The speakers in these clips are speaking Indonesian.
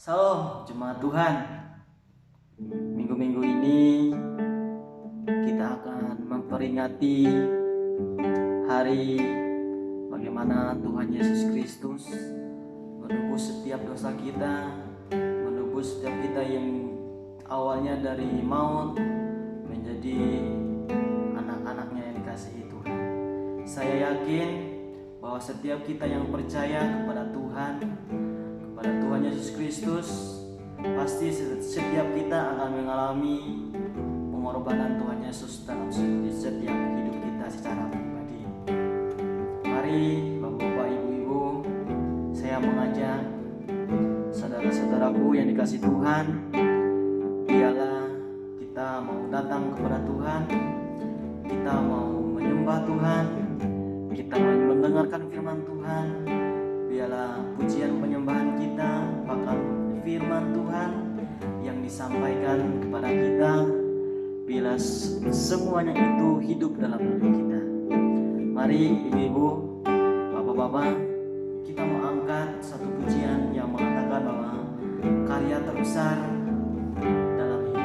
Salam jemaat Tuhan. Minggu-minggu ini kita akan memperingati hari bagaimana Tuhan Yesus Kristus menebus setiap dosa kita, menebus setiap kita yang awalnya dari maut menjadi anak-anaknya yang dikasihi Tuhan. Saya yakin bahwa setiap kita yang percaya kepada Tuhan Yesus Kristus, pasti setiap kita akan mengalami pengorbanan Tuhan Yesus dalam setiap hidup kita secara pribadi. Mari Bapak-bapak, Ibu-ibu, saya mengajak saudara-saudaraku yang dikasihi Tuhan, biarlah kita mau datang kepada Tuhan, kita mau menyembah Tuhan, kita mau mendengarkan firman Tuhan. Biarlah pujian penyembahan kita bahkan firman Tuhan yang disampaikan kepada kita, bila semuanya itu hidup dalam hidup kita. Mari ibu-ibu, bapak-bapak, kita mau angkat satu pujian yang mengatakan bahwa karya terbesar dalam hidup.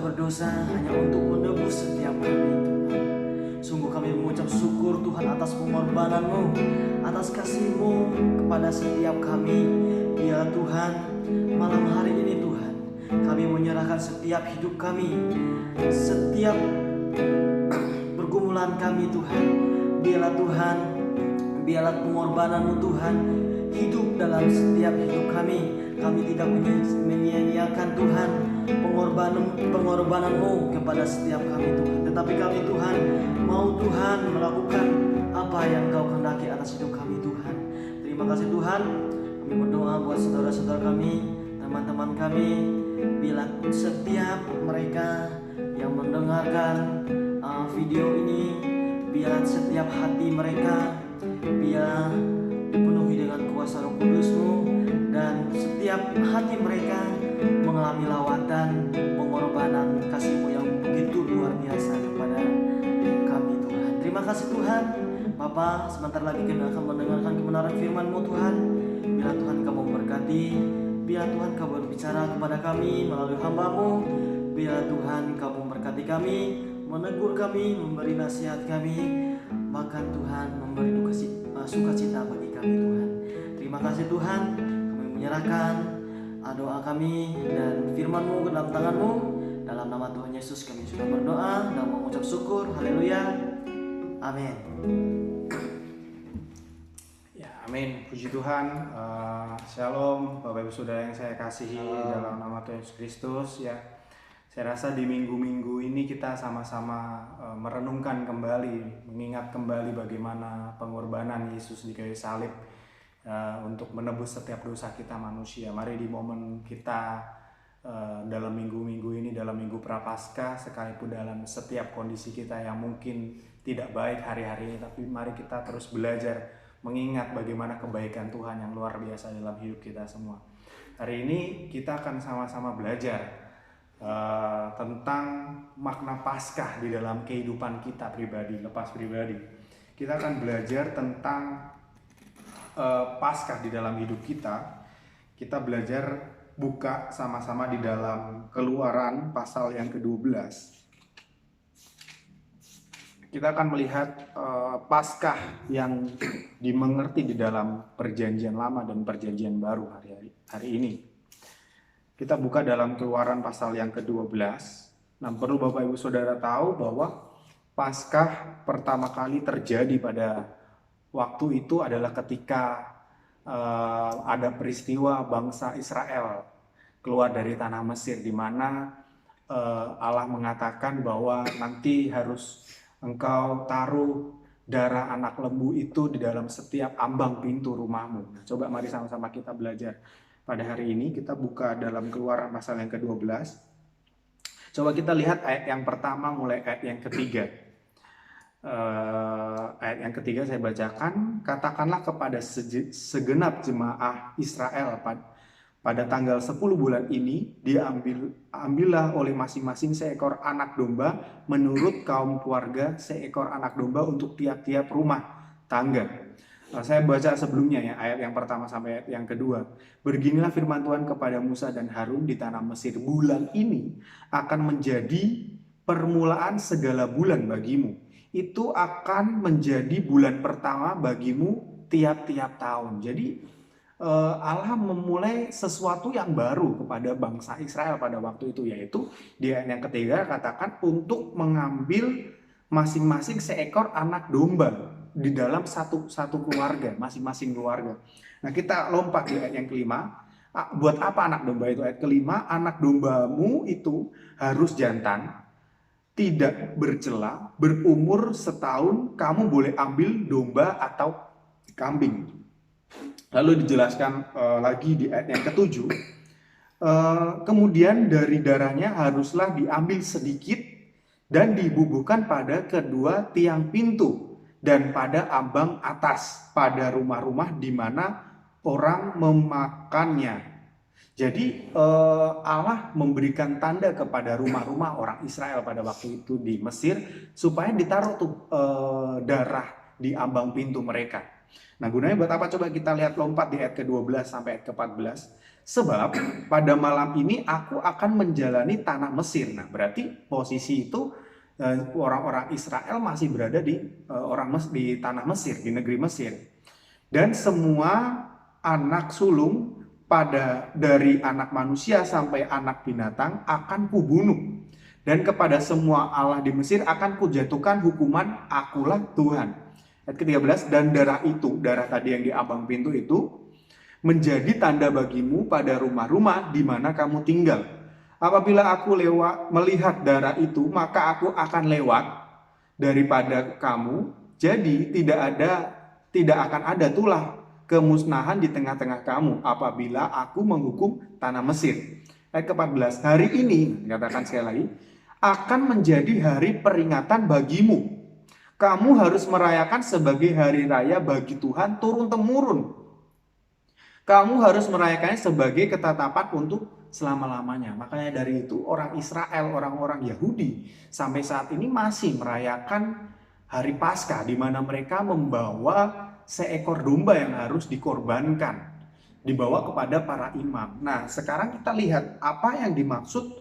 berdosa hanya untuk menebus setiap kami, Tuhan. Sungguh kami mengucap syukur Tuhan atas pengorbanan-Mu, atas kasih-Mu kepada setiap kami. Ya Tuhan, malam hari ini Tuhan, kami menyerahkan setiap hidup kami, setiap pergumulan kami Tuhan. Biarlah Tuhan, biarlah pengorbanan-Mu Tuhan hidup dalam setiap hidup kami. Kami tidak menyia-nyiakan Tuhan pengorbanan-Mu kepada setiap kami Tuhan. Tetapi kami Tuhan mau Tuhan melakukan apa yang Kau kehendaki atas hidup kami Tuhan. Terima kasih Tuhan. Kami berdoa buat saudara-saudara kami, teman-teman kami. Bila setiap mereka yang mendengarkan video ini, biar setiap hati mereka biar dipenuhi dengan kuasa Roh Kudus-Mu, dan setiap hati mereka mengalami lawatan pengorbanan kasih-Mu yang begitu luar biasa kepada kami Tuhan. Terima kasih Tuhan. Bapa, sebentar lagi kita akan mendengarkan kebenaran firman-Mu Tuhan. Bila Tuhan Kau memberkati, bila Tuhan Kau berbicara kepada kami melalui hamba-Mu, bila Tuhan Kau memberkati kami, menegur kami, memberi nasihat kami, bahkan Tuhan memberi sukacita bagi kami Tuhan. Terima kasih Tuhan. Kami menyerahkan doa kami dan firman-Mu ke dalam tangan-Mu. Dalam nama Tuhan Yesus kami sudah berdoa dan mengucap syukur. Haleluya. Amin. Ya, amin. Puji Tuhan. Shalom Bapak Ibu Saudara yang saya kasihi dalam nama Tuhan Yesus Kristus. Ya, saya rasa di minggu-minggu ini kita sama-sama merenungkan kembali, mengingat kembali bagaimana pengorbanan Yesus di kayu salib untuk menebus setiap dosa kita manusia. Mari di momen kita dalam minggu-minggu ini, dalam minggu Prapaskah, sekalipun dalam setiap kondisi kita yang mungkin tidak baik hari-hari ini, tapi mari kita terus belajar mengingat bagaimana kebaikan Tuhan yang luar biasa dalam hidup kita semua. Hari ini kita akan sama-sama belajar tentang makna Paskah di dalam kehidupan kita pribadi, lepas pribadi. Kita akan belajar tentang Paskah di dalam hidup kita. Kita belajar buka sama-sama di dalam Keluaran pasal yang ke-12. Kita akan melihat Paskah yang dimengerti di dalam Perjanjian Lama dan Perjanjian Baru hari ini. Kita buka dalam Keluaran pasal yang ke-12. Nah, perlu Bapak Ibu Saudara tahu bahwa Paskah pertama kali terjadi pada waktu itu adalah ketika ada peristiwa bangsa Israel keluar dari tanah Mesir, di mana Allah mengatakan bahwa nanti harus engkau taruh darah anak lembu itu di dalam setiap ambang pintu rumahmu. Nah, coba mari sama-sama kita belajar. Pada hari ini kita buka dalam Keluaran pasal yang ke-12. Coba kita lihat ayat yang pertama mulai ayat yang ketiga. Ayat yang ketiga saya bacakan. Katakanlah kepada segenap jemaah Israel pada tanggal 10 bulan ini diambillah oleh masing-masing seekor anak domba menurut kaum keluarga, seekor anak domba untuk tiap-tiap rumah tangga. Saya baca sebelumnya ya, ayat yang pertama sampai ayat yang kedua. Beginilah firman Tuhan kepada Musa dan Harun di tanah Mesir. Bulan ini akan menjadi permulaan segala bulan bagimu. Itu akan menjadi bulan pertama bagimu tiap-tiap tahun. Jadi Allah memulai sesuatu yang baru kepada bangsa Israel pada waktu itu, yaitu di ayat yang ketiga katakan untuk mengambil masing-masing seekor anak domba di dalam satu keluarga, masing-masing keluarga. Nah, kita lompat di ayat yang kelima. Buat apa anak domba itu? Ayat kelima, anak dombamu itu harus jantan, tidak bercela, berumur setahun, kamu boleh ambil domba atau kambing. Lalu dijelaskan lagi di ayat yang ketujuh, kemudian dari darahnya haruslah diambil sedikit dan dibubuhkan pada kedua tiang pintu dan pada ambang atas pada rumah-rumah di mana orang memakannya. Jadi Allah memberikan tanda kepada rumah-rumah orang Israel pada waktu itu di Mesir supaya ditaruh tuh darah di ambang pintu mereka. Nah, gunanya buat apa? Coba kita lihat lompat di ayat ke-12 sampai ayat ke-14. Sebab pada malam ini aku akan menjalani tanah Mesir. Nah, berarti posisi itu orang-orang Israel masih berada di tanah Mesir, di negeri Mesir. Dan semua anak sulung dari anak manusia sampai anak binatang akan kubunuh. Dan kepada semua Allah di Mesir akan kujatuhkan hukuman, akulah Tuhan. Ayat ke-13, dan darah tadi yang di ambang pintu itu menjadi tanda bagimu pada rumah-rumah di mana kamu tinggal. Apabila aku melihat darah itu, maka aku akan lewat daripada kamu. Jadi tidak akan ada tulah kemusnahan di tengah-tengah kamu apabila aku menghukum tanah Mesir. Ayat ke-14, hari ini, katakan sekali lagi, akan menjadi hari peringatan bagimu. Kamu harus merayakan sebagai hari raya bagi Tuhan turun-temurun. Kamu harus merayakannya sebagai ketetapan untuk selama-lamanya. Makanya dari itu orang Israel, orang-orang Yahudi sampai saat ini masih merayakan hari Paskah, di mana mereka membawa seekor domba yang harus dikorbankan, dibawa kepada para imam. Nah, sekarang kita lihat apa yang dimaksud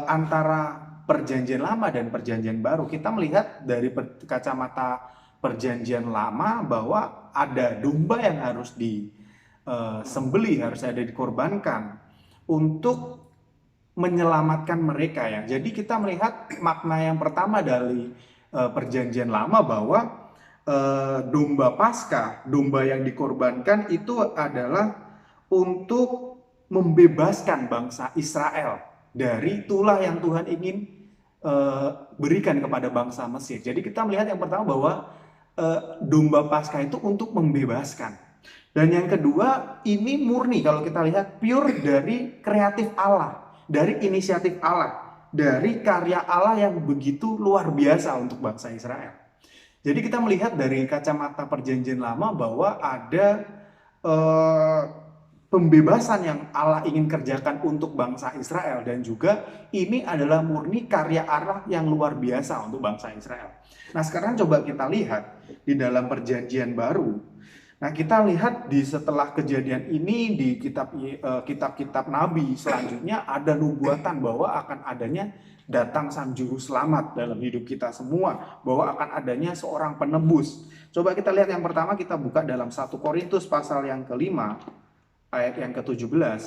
antara Perjanjian Lama dan Perjanjian Baru. Kita melihat dari kacamata Perjanjian Lama bahwa ada domba yang harus disembelih, harus ada dikorbankan untuk menyelamatkan mereka ya. Jadi kita melihat makna yang pertama dari Perjanjian Lama bahwa domba Paskah, domba yang dikorbankan itu adalah untuk membebaskan bangsa Israel dari tulah yang Tuhan ingin berikan kepada bangsa Mesir. Jadi kita melihat yang pertama bahwa domba Paskah itu untuk membebaskan. Dan yang kedua, ini murni kalau kita lihat pure dari kreatif Allah, dari inisiatif Allah, dari karya Allah yang begitu luar biasa untuk bangsa Israel. Jadi kita melihat dari kacamata Perjanjian Lama bahwa ada pembebasan yang Allah ingin kerjakan untuk bangsa Israel, dan juga ini adalah murni karya Allah yang luar biasa untuk bangsa Israel. Nah, sekarang coba kita lihat di dalam Perjanjian Baru. Nah, kita lihat di setelah kejadian ini di kitab-kitab Nabi selanjutnya ada nubuatan bahwa akan adanya datang Sang Juru Selamat dalam hidup kita semua, bahwa akan adanya seorang penebus. Coba kita lihat yang pertama, kita buka dalam 1 Korintus pasal yang ke-5 ayat yang ke-17.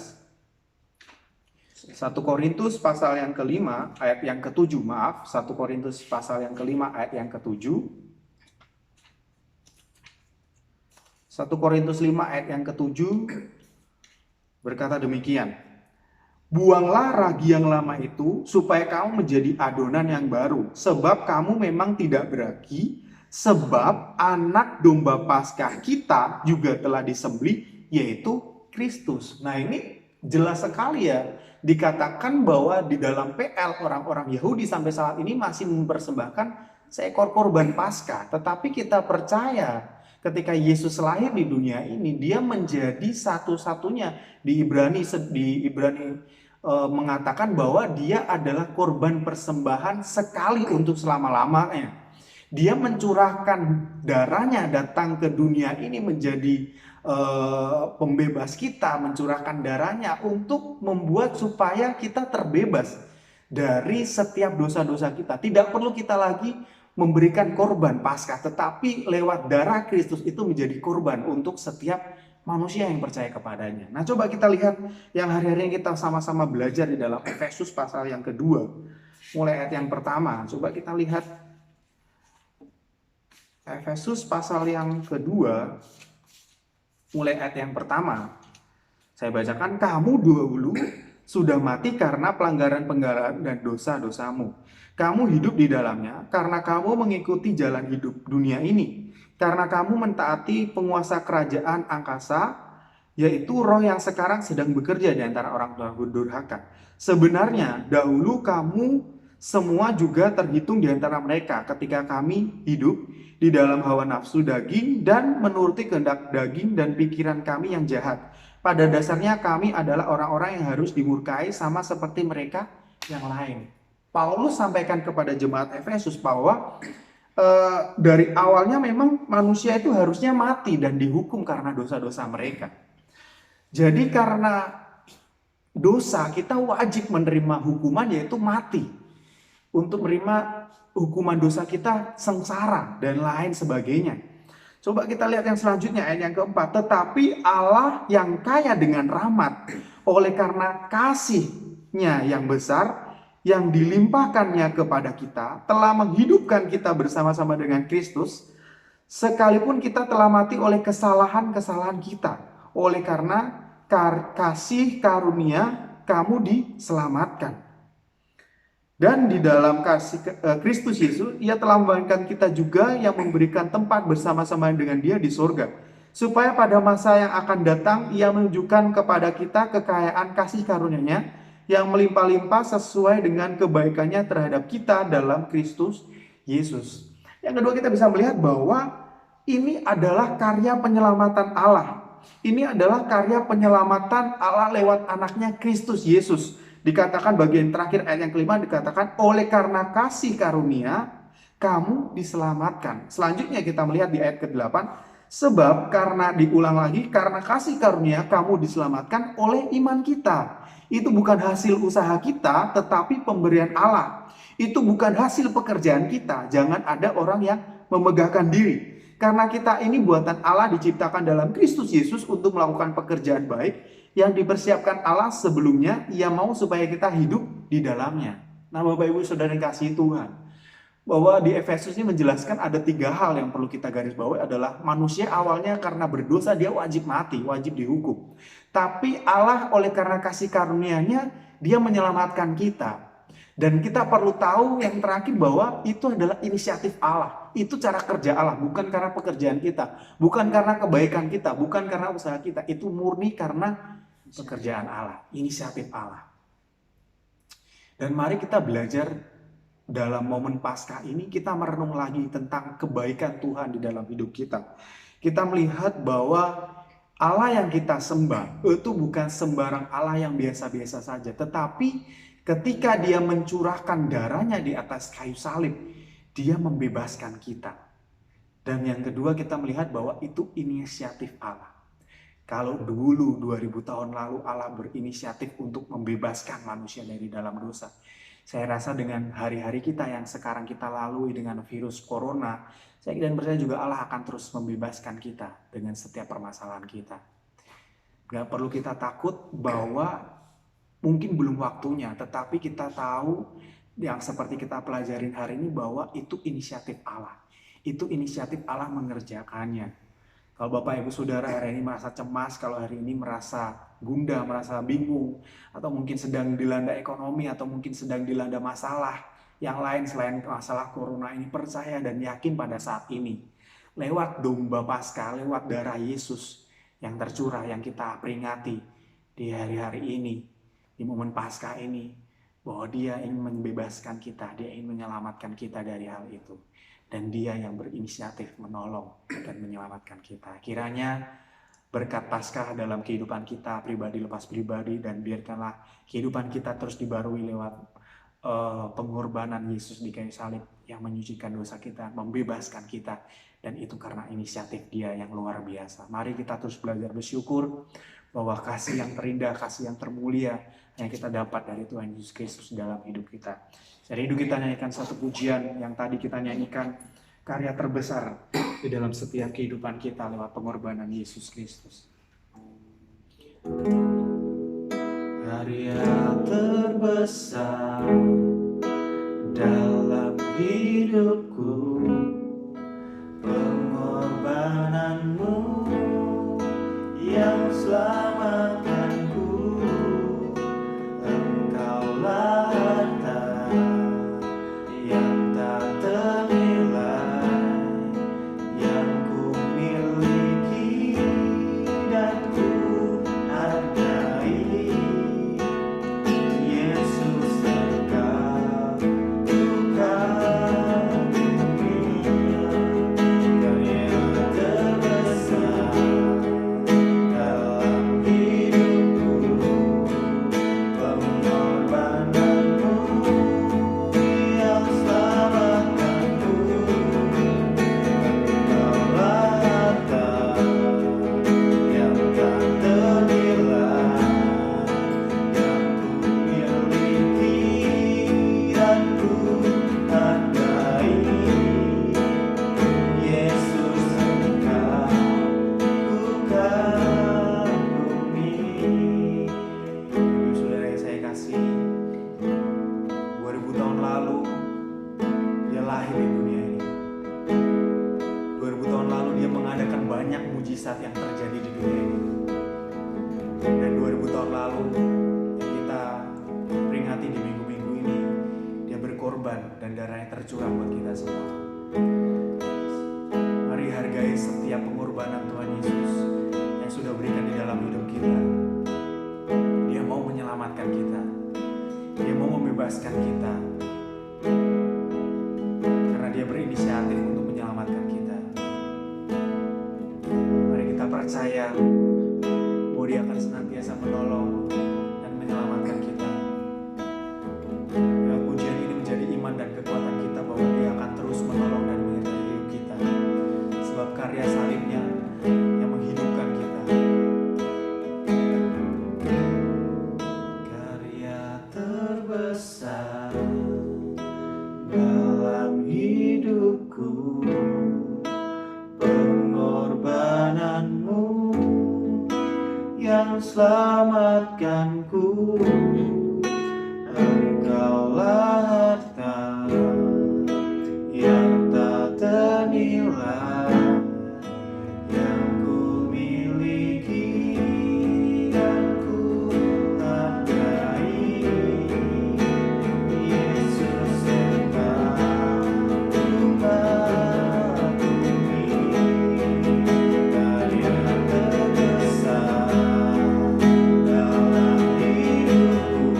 1 Korintus pasal yang ke-5 ayat yang ke-7, 1 Korintus pasal yang ke-5 ayat yang ke-7. 1 Korintus 5 ayat yang ke-7 berkata demikian. Buanglah ragi yang lama itu supaya kamu menjadi adonan yang baru, sebab kamu memang tidak beragi, sebab anak domba Paskah kita juga telah disembelih, yaitu Kristus. Nah, ini jelas sekali ya, dikatakan bahwa di dalam PL orang-orang Yahudi sampai saat ini masih mempersembahkan seekor korban Paskah. Tetapi kita percaya ketika Yesus lahir di dunia ini, dia menjadi satu-satunya. Di Ibrani mengatakan bahwa dia adalah korban persembahan sekali untuk selama-lamanya. Dia mencurahkan darahnya datang ke dunia ini menjadi pembebas kita, mencurahkan darahnya untuk membuat supaya kita terbebas dari setiap dosa-dosa kita. Tidak perlu kita lagi memberikan korban Paskah, tetapi lewat darah Kristus itu menjadi korban untuk setiap manusia yang percaya kepadanya. Nah, coba kita lihat yang hari-hari ini kita sama-sama belajar di dalam Efesus pasal yang kedua, mulai ayat yang pertama. Coba kita lihat Efesus pasal yang kedua, mulai ayat yang pertama. Saya bacakan, kamu dahulu sudah mati karena pelanggaran-pelanggaran dan dosa-dosamu. Kamu hidup di dalamnya karena kamu mengikuti jalan hidup dunia ini. Karena kamu mentaati penguasa kerajaan angkasa, yaitu roh yang sekarang sedang bekerja di antara orang durhaka. Sebenarnya dahulu kamu semua juga terhitung di antara mereka ketika kami hidup di dalam hawa nafsu daging dan menuruti kehendak daging dan pikiran kami yang jahat. Pada dasarnya kami adalah orang-orang yang harus dimurkai sama seperti mereka yang lain. Paulus sampaikan kepada jemaat Efesus bahwa dari awalnya memang manusia itu harusnya mati dan dihukum karena dosa-dosa mereka. Jadi karena dosa kita wajib menerima hukuman, yaitu mati. Untuk menerima hukuman dosa kita, sengsara dan lain sebagainya. Coba kita lihat yang selanjutnya, ayat yang keempat. Tetapi Allah yang kaya dengan rahmat, oleh karena kasih-Nya yang besar, yang dilimpahkannya kepada kita, telah menghidupkan kita bersama-sama dengan Kristus, sekalipun kita telah mati oleh kesalahan-kesalahan kita. Oleh karena kasih karunia, kamu diselamatkan. Dan di dalam kasih Kristus Yesus, Ia telah membangkitkan kita juga, yang memberikan tempat bersama-sama dengan Dia di surga, supaya pada masa yang akan datang Ia menunjukkan kepada kita kekayaan kasih karunia-Nya yang melimpah-limpah sesuai dengan kebaikannya terhadap kita dalam Kristus Yesus. Yang kedua, kita bisa melihat bahwa ini adalah karya penyelamatan Allah. Ini adalah karya penyelamatan Allah lewat anaknya Kristus Yesus. Dikatakan bagian terakhir ayat yang kelima, dikatakan oleh karena kasih karunia kamu diselamatkan. Selanjutnya kita melihat di ayat ke-8, sebab karena diulang lagi, karena kasih karunia kamu diselamatkan oleh iman kita. Itu bukan hasil usaha kita, tetapi pemberian Allah. Itu bukan hasil pekerjaan kita. Jangan ada orang yang memegahkan diri. Karena kita ini buatan Allah, diciptakan dalam Kristus Yesus untuk melakukan pekerjaan baik yang dipersiapkan Allah sebelumnya. Ia mau supaya kita hidup di dalamnya. Nah, Bapak Ibu Saudara yang kasih Tuhan, bahwa di Efesus ini menjelaskan ada 3 hal yang perlu kita garis bawahi. Adalah manusia awalnya karena berdosa dia wajib mati, wajib dihukum. Tapi Allah oleh karena kasih karunia-Nya, Dia menyelamatkan kita. Dan kita perlu tahu yang terakhir bahwa itu adalah inisiatif Allah. Itu cara kerja Allah, bukan karena pekerjaan kita, bukan karena kebaikan kita, bukan karena usaha kita. Itu murni karena pekerjaan Allah, inisiatif Allah. Dan mari kita belajar dalam momen Paskah ini, kita merenung lagi tentang kebaikan Tuhan di dalam hidup kita. Kita melihat bahwa Allah yang kita sembah itu bukan sembarang Allah yang biasa-biasa saja, tetapi ketika dia mencurahkan darahnya di atas kayu salib, dia membebaskan kita. Dan yang kedua, kita melihat bahwa itu inisiatif Allah. Kalau dulu 2000 tahun lalu Allah berinisiatif untuk membebaskan manusia dari dalam dosa, saya rasa dengan hari-hari kita yang sekarang kita lalui dengan virus corona, saya dan percaya juga Allah akan terus membebaskan kita dengan setiap permasalahan kita. Gak perlu kita takut bahwa mungkin belum waktunya, tetapi kita tahu yang seperti kita pelajarin hari ini bahwa itu inisiatif Allah. Itu inisiatif Allah mengerjakannya. Kalau Bapak Ibu Saudara hari ini merasa cemas, kalau hari ini merasa gundah, merasa bingung, atau mungkin sedang dilanda ekonomi, atau mungkin sedang dilanda masalah yang lain selain masalah corona ini, percaya dan yakin pada saat ini, lewat domba Paskah, lewat darah Yesus yang tercurah, yang kita peringati di hari-hari ini, di momen Paskah ini, bahwa dia ingin membebaskan kita, dia ingin menyelamatkan kita dari hal itu. Dan dia yang berinisiatif menolong dan menyelamatkan kita. Kiranya berkat Paskah dalam kehidupan kita pribadi lepas pribadi, dan biarkanlah kehidupan kita terus dibarui lewat pengorbanan Yesus di kayu salib yang menyucikan dosa kita, membebaskan kita, dan itu karena inisiatif dia yang luar biasa. Mari kita terus belajar bersyukur bahwa kasih yang terindah, kasih yang termulia yang kita dapat dari Tuhan Yesus Kristus dalam hidup kita. Jadi hidup kita nyanyikan satu pujian yang tadi kita nyanyikan, karya terbesar di dalam setiap kehidupan kita lewat pengorbanan Yesus Kristus. Karya terbesar dalam hidupku, pengorbananmu yang selamatkanku. Engkaulah harta yang tak ternilai, yang ku miliki dan ku hargai. Yesus, Engkau ku kagumi. Karya terbesar dalam hidupku, pengorbananmu yang selamatkanku. Engkaulah harta yang tak ternilai, yang ku miliki dan ku hargai. Yesus, Engkau ku kagumi. Ibu saudara yang saya kasih, 2000 tahun lalu dia lahir di dunia ini. 2000 tahun lalu dia mengadakan banyak mujizat yang terjadi di dunia ini. Dan 2000 tahun lalu yang kita peringati di minggu-minggu ini, dia berkorban dan darahnya tercurah buat kita semua. Mari hargai setiap pengorbanan Tuhan Yesus yang sudah berikan di dalam hidup kita. Dia mau menyelamatkan kita, dia mau membebaskan kita, karena dia berinisiatif untuk menyelamatkan kita. Mari kita percaya bahwa dia akan senantiasa menolong dan menyelamatkan kita. Ya, pujian ini menjadi iman dan kekuatan kita bahwa dia akan terus menolong dan menyertai hidup kita, sebab karya salibnya yang menghidupkan kita. Karya terbesar dalam hidupku, pengorbananmu yang selamatkanku. Engkaulah harta yang tak ternilai, yang ku miliki dan ku hargai. Yesus, Engkau ku kagumi. Karya terbesar dalam hidupku,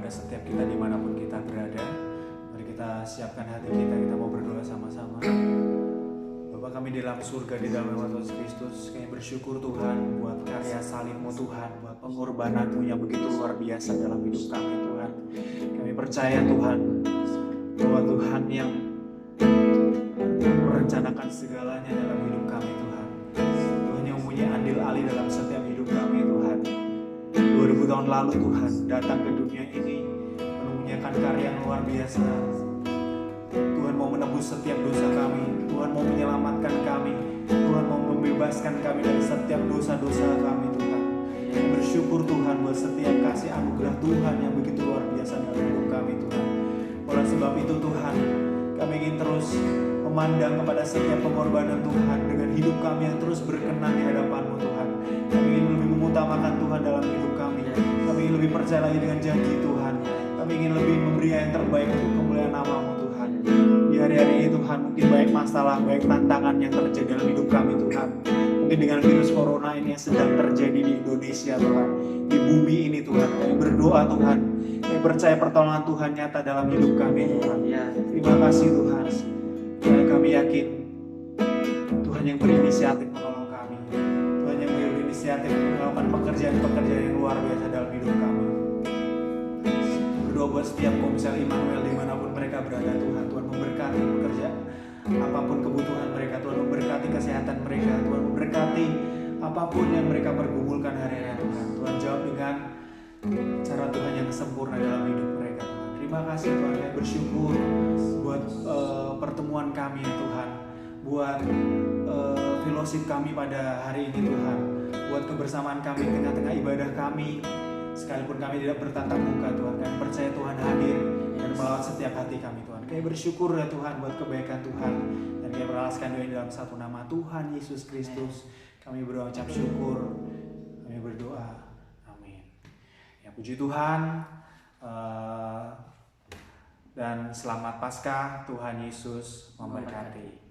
kepada setiap kita dimanapun kita berada. Mari kita siapkan hati kita mau berdoa sama-sama. Bapa kami di dalam surga, di dalam nama Tuhan Kristus, kami bersyukur Tuhan buat karya salib-Mu Tuhan, buat pengorbanan-Mu yang begitu luar biasa dalam hidup kami Tuhan. Kami percaya Tuhan bahwa Tuhan yang merencanakan segalanya dalam hidup kami Tuhan. Tuhan yang mempunyai andil alih dalam setiap hidup kami Tuhan. 2000 tahun lalu Tuhan datang ke dunia ini menunjukkan karya yang luar biasa. Tuhan mau menebus setiap dosa kami. Tuhan mau menyelamatkan kami. Tuhan mau membebaskan kami dari setiap dosa-dosa kami Tuhan. Kami bersyukur Tuhan buat setiap kasih anugerah Tuhan yang begitu luar biasa dalam hidup kami Tuhan. Oleh sebab itu Tuhan, kami ingin terus memandang kepada setiap pengorbanan Tuhan dengan hidup kami yang terus berkenan di hadapan-Mu Tuhan. Kami ingin lebih mengutamakan Tuhan dalam hidup kami. Kami ingin lebih percaya lagi dengan janji Tuhan. Kami ingin lebih memberi yang terbaik untuk kemuliaan nama-Mu Tuhan. Di hari-hari ini Tuhan, mungkin banyak masalah, banyak tantangan yang terjadi dalam hidup kami Tuhan. Mungkin dengan virus corona ini yang sedang terjadi di Indonesia Tuhan, di bumi ini Tuhan. Kami berdoa Tuhan, kami percaya pertolongan Tuhan nyata dalam hidup kami Tuhan. Terima kasih Tuhan. Dan kami yakin Tuhan yang berinisiatif menolong kami. Tuhan yang berinisiatif melakukan pekerjaan-pekerjaan yang luar biasa dalam hidup kami. Berdoa buat setiap Komsel Immanuel dimanapun mereka berada Tuhan. Tuhan memberkati pekerjaan, apapun kebutuhan mereka. Tuhan memberkati kesehatan mereka. Tuhan memberkati apapun yang mereka pergumulkan hari ini Tuhan. Tuhan jawab dengan cara Tuhan yang sempurna dalam hidup mereka Tuhan. Terima kasih Tuhan, kami bersyukur buat pertemuan kami ya Tuhan, buat fellowship kami pada hari ini Tuhan, buat kebersamaan kami di tengah-tengah ibadah kami, sekalipun kami tidak bertatap muka Tuhan. Kami percaya Tuhan hadir dan melawat setiap hati kami Tuhan. Kami bersyukur ya Tuhan buat kebaikan Tuhan, dan kami beralaskan doa dalam satu nama Tuhan Yesus Kristus. Kami berucap syukur, kami berdoa, amin. Ya puji Tuhan. Dan selamat Paskah, Tuhan Yesus memberkati.